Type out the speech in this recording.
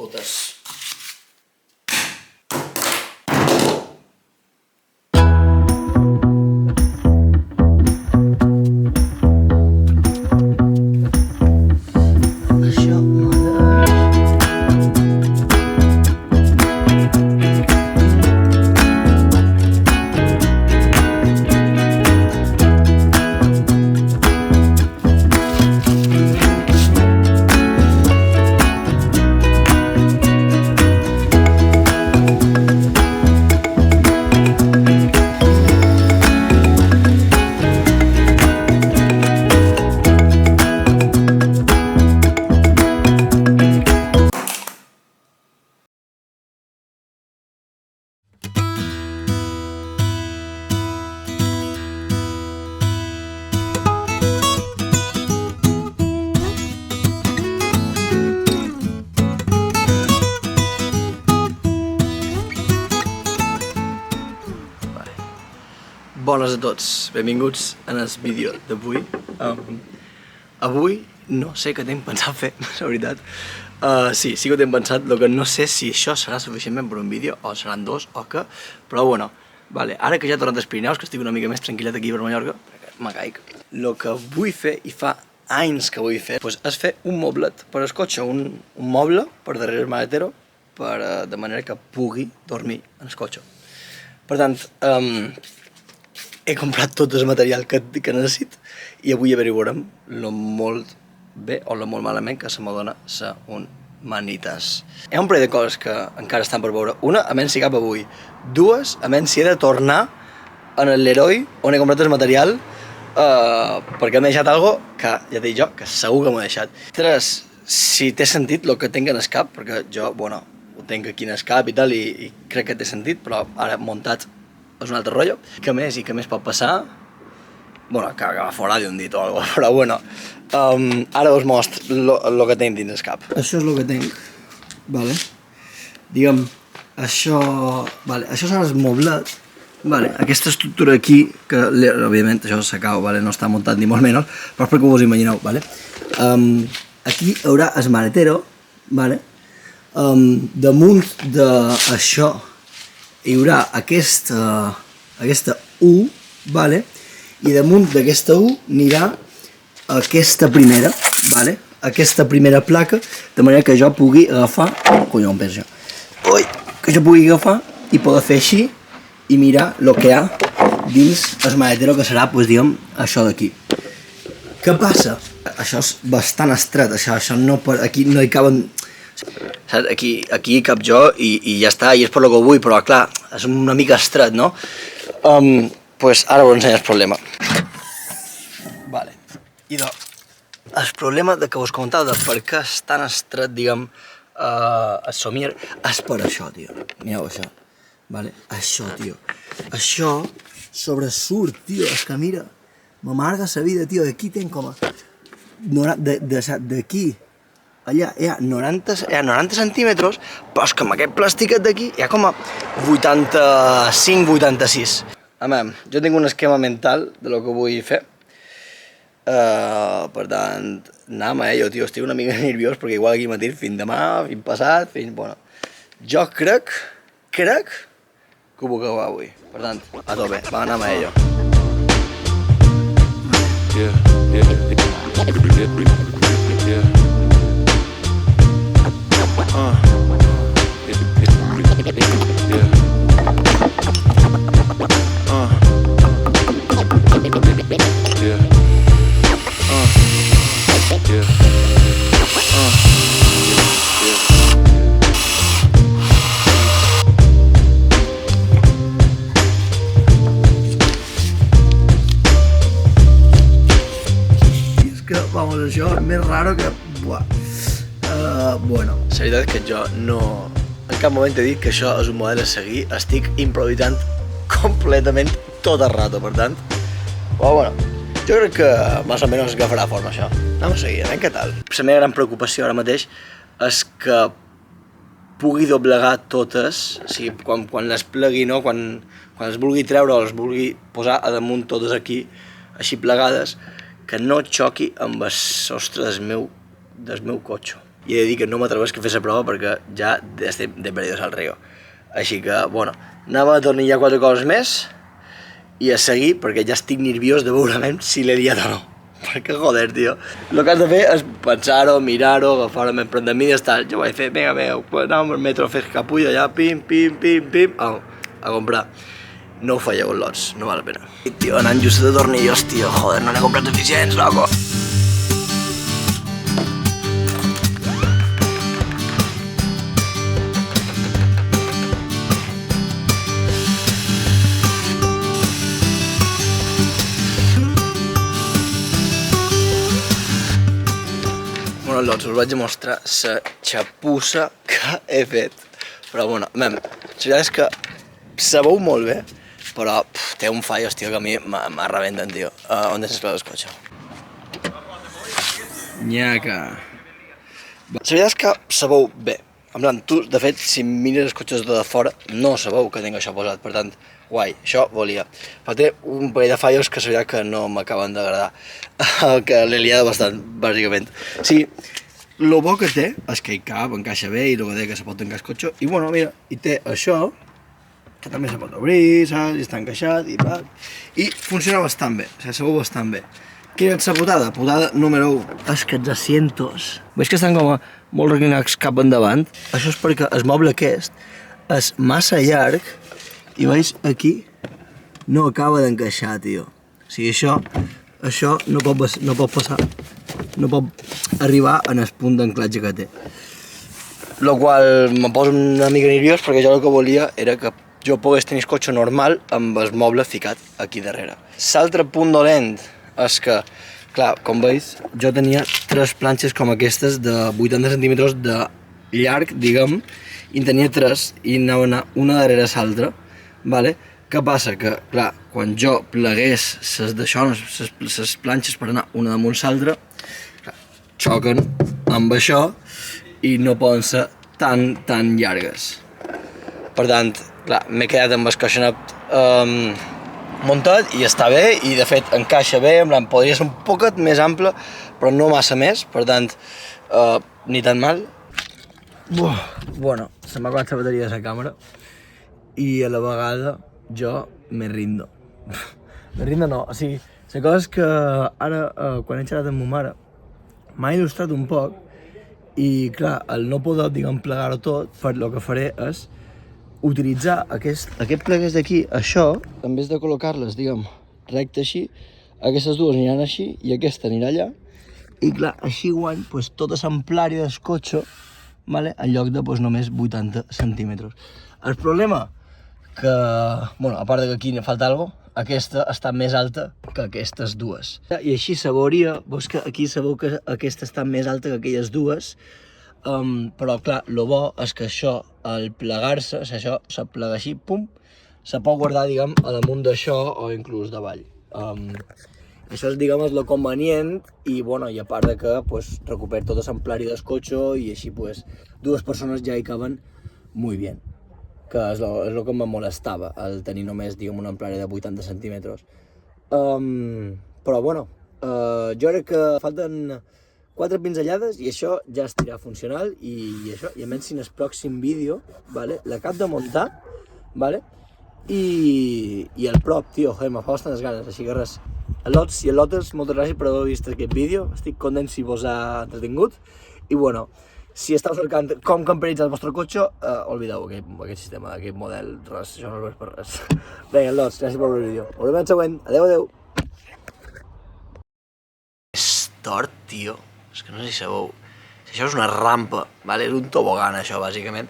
Putes. Bones a tots, benvinguts en el vídeo d'avui. Avui no sé què tinc pensat fer, la veritat. Sí que ho tinc pensat, el que no sé si això serà suficientment per un vídeo, o seran dos, o què, però bueno, vale, ara que ja he tornat als Pirineus, que estic una mica més tranquil·let aquí per Mallorca, perquè me caic, el que vull fer, i fa anys que vull fer, és fer un moblet per al cotxe, un moble per darrere el maletero, de manera que pugui dormir en el cotxe. Per tant, he comprat tot el material que necessito i avui averiguarem lo molt bé o lo molt malament que se m'adona ser un manites. Hi ha un parell de coses que encara estan per veure. Una, a menys si cap avui. Dues, a menys si he de tornar en l'heroi on he comprat el material perquè m'he deixat algo que, ja dic jo, que segur que m'ho he deixat. Tres, si té sentit el que tinc en el cap, perquè jo, bueno, ho tinc aquí en el cap i tal, i crec que té sentit, però ara muntat és un altre rotllo. Què més i què més pot passar? Bueno, que va fora d'un dit o alguna cosa, però bueno. Ara us mostro el que tinc dins el cap. Això és el que tinc, vale? Diguem, això serà el moblet, vale? Aquesta estructura aquí, que òbviament això s'acaba, vale? No està muntat ni molt menys, però és perquè us ho imagineu, vale? Aquí hi haurà el maletero, vale? Damunt d'això hi haurà aquesta U, vale? I damunt d'aquesta U anirà aquesta primera, vale? Aquesta primera placa, de manera que jo pugui agafar, collons, pes això, que jo pugui agafar i poder fer així i mirar el que hi ha dins el maletero, que serà, doncs, diguem, això d'aquí. Què passa? Això és bastant estret, això no, aquí no hi caben... Aquí cap jo i ja està, i és per lo que vull, però clar, és una mica estret, no? Pues ara us ensenyo el problema. Vale. Idò, el problema que us comentava de per què és tan estret, diguem, el somier, és per això, tio. Mireu això. Vale? Això, tio. Això sobresurt, tio, és que mira, m'amarga la vida, tio, d'aquí tenc com a... d'aquí allà hi ha 90 centímetres, però és que amb aquest plàstiquet d'aquí hi ha com a 85-86. Amam, jo tinc un esquema mental de lo que vull fer. Per tant, anem a ello, tio, estic una mica nerviós perquè igual aquí matí, fins demà, fins passat, fins... Bueno, jo crec que ho puc acabar avui. Per tant, a tope, va, anem a ello. Vamos, això és més raro que... Bueno, la veritat és que jo no... En cap moment he dit que això és un model a seguir, estic improvisant completament tot el rato, per tant... Però bueno, jo crec que més o menys agafarà forma això. Anem a seguir, a veure què tal. La meva gran preocupació ara mateix és que pugui doblegar totes, o sigui, quan les plegui, no? Quan es vulgui treure o les vulgui posar a damunt totes aquí, així plegades, que no xoqui amb el sostre del meu cotxe. i he de dir que no m'atreveix a fer la prova perquè ja estem de perdidos al río. Així que, bueno, anava a tornillar 4 coses més i a seguir, perquè ja estic nerviós de veure si l'he liat o no. Perquè, joder, tio, el que has de fer és pensar-ho, mirar-ho, agafar-ho, prendre mides, tal. Jo vaig fer, vinga, anàvem al metro a fer capulla, allà, pim, a comprar. No ho falleu, lots, no val la pena. Tio, anant just de tornillos, tio, joder, no n'he comprat suficients, loco. Bueno, lots, us vaig a mostrar la xapussa que he fet. Però, bueno, la veritat és que sabeu molt bé, però té un fallos, tio, que a mi m'arrebenten, tio. On és el cotxe? Nyaca. La veritat és que sabeu bé. En plan, tu, de fet, si mires els cotxes de fora, no sabeu que tinc això posat, per tant, guai, això volia. Però té un parell de fallos que és veritat que no m'acaben d'agradar, que l'he liat bastant, bàsicament. Sí, el bo que té és que hi cap, encaixa bé, i el que té que se pot tancar el cotxe, i bueno, mira, i té això, que també se pot obrir, saps, i està encaixat, i funciona bastant bé, o sigui, sabeu bastant bé. Quina és la putada? Putada número 1. És que els asientos, veig que estan com molt reclinats cap endavant. Això és perquè el moble aquest és massa llarg i veus aquí no acaba d'encaixar, tio. O sigui, això no pot passar, no pot arribar en el punt d'anclatge que té. Lo qual me posa una mica nerviós perquè jo el que volia era que jo pogués tenir el cotxe normal amb el moble ficat aquí darrere. L'altre punt dolent és que, clar, com veus, jo tenia 3 planxes com aquestes de 80 centímetres de llarg, diguem, i en tenia 3 i anava a anar una darrere l'altra, vale? Què passa? Que, clar, quan jo plegués les planxes per anar una damunt l'altra, xoquen amb això i no poden ser tan llargues. Per tant, clar, m'he quedat amb el coixonet muntat i està bé, i de fet encaixa bé, en plan, podria ser un poquet més ample, però no massa més, per tant, ni tan mal. Bueno, se m'ha acabat la bateria de la càmera i a la vegada jo me rindo. Me rindo no, o sigui, la cosa és que ara, quan he xerrat amb ma mare, m'ha il·lustrat un poc i, clar, el no poder, diguem, plegar-ho tot, el que faré és utilitzar aquest plegués d'aquí, això, en vez de col·locar-les, diguem, recte així, aquestes dues aniran així i aquesta anirà allà, i clar, així guany tota l'amplària del cotxe, en lloc de només 80 centímetres. El problema que, bueno, a part que aquí ne falta alguna cosa, aquesta està més alta que aquestes dues. I així se veuria, veus que aquí sabeu que aquesta està més alta que aquelles dues, però clar, el bo és que això, al plegar-se, si això se plega així, pum, se pot guardar, diguem, a damunt d'això o inclús davall. Això és, diguem, el convenient i, bueno, i a part de que recupera tota l'amplària del cotxe i així, dues persones ja hi caben molt bé, que és el que em molestava, el tenir només, diguem, una amplària de 80 centímetres. Però, bueno, jo crec que falten 4 pinzellades i això ja estirà funcional i això, i a menys si en el pròxim vídeo, l'acab de muntar, i el prop, tio, me fa bastantes ganes, així que res. Lots i lotes, moltes gràcies per haver vist aquest vídeo, estic content si vos ha entretingut, i bueno, si esteu cercant com camperitzar el vostre cotxe, oblideu aquest sistema, aquest model, res, això no és per res. Vinga, lots, gràcies per veure el vídeo. Ens veurem al següent, adeu! És tort, tio. És que no sé si sabeu, si això és una rampa, és un tobogan això, bàsicament.